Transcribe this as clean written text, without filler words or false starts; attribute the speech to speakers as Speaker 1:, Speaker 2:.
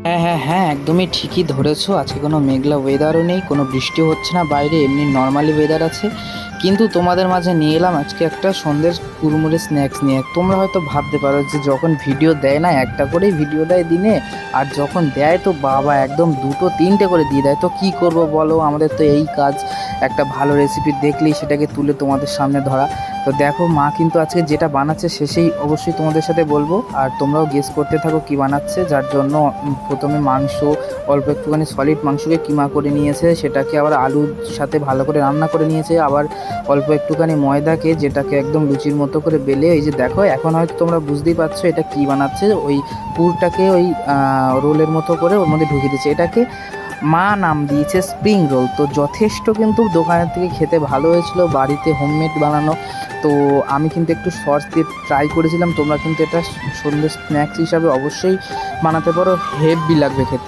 Speaker 1: হ্যাঁ, হ্যাঁ, হ্যাঁ, একদমই ঠিকই ধরেছো। আজকে কোনো মেঘলা ওয়েদারও নেই, কোনো বৃষ্টিও হচ্ছে না বাইরে, এমনি নরমালি ওয়েদার আছে। কিন্তু তোমাদের মাঝে নিয়ে এলাম আজকে একটা সন্ধ্যের কুড়মুড়ে স্ন্যাক্স নিয়ে। তোমরা হয়তো ভাবতে পারো যে যখন ভিডিও দেয় না একটা করেই ভিডিও দেয় দিনে, আর যখন দেয় তো বাবা একদম 2টো 3টে করে দিয়ে দেয়। তো কি করব বলো, আমাদের তো এই কাজ। একটা ভালো রেসিপি দেখলেই সেটাকে তুলে তোমাদের সামনে ধরা। তো দেখো মা কিন্তু আজকে যেটা বানাচ্ছে শেষেই অবশ্যই তোমাদের সাথে বলবো, আর তোমরাও গেস করতে থাকো কি বানাচ্ছে। যার জন্য প্রথমে মাংস, অল্প একটুখানি সলিড মাংসকে কিমা করে নিয়েছে, সেটাকে আবার আলুর সাথে ভালো করে রান্না করে নিয়েছে। আবার অল্প একটুখানি ময়দাকে, যেটাকে একদম লুচির মতো করে বেলে, এই যে দেখো এখন হয়তো তোমরা বুঝতেই পারছো এটা কি বানাচ্ছে। ওই পুরটাকে ওই রোলের মতো করে ওর মধ্যে ঢুকিয়ে দিচ্ছে। এটাকে মা নাম দিয়েছে স্প্রিং রোল। তো যথেষ্ট কিন্তু দোকানের থেকে খেতে ভালো হয়েছিল, বাড়িতে হোমমেড বানানো। তো আমি কিন্তু একটু সস দিয়ে ট্রাই করেছিলাম। তোমরা কিন্তু এটা সন্ধ্যে স্ন্যাক্স হিসাবে অবশ্যই বানাতে পারো, হেভি লাগবে খেতে।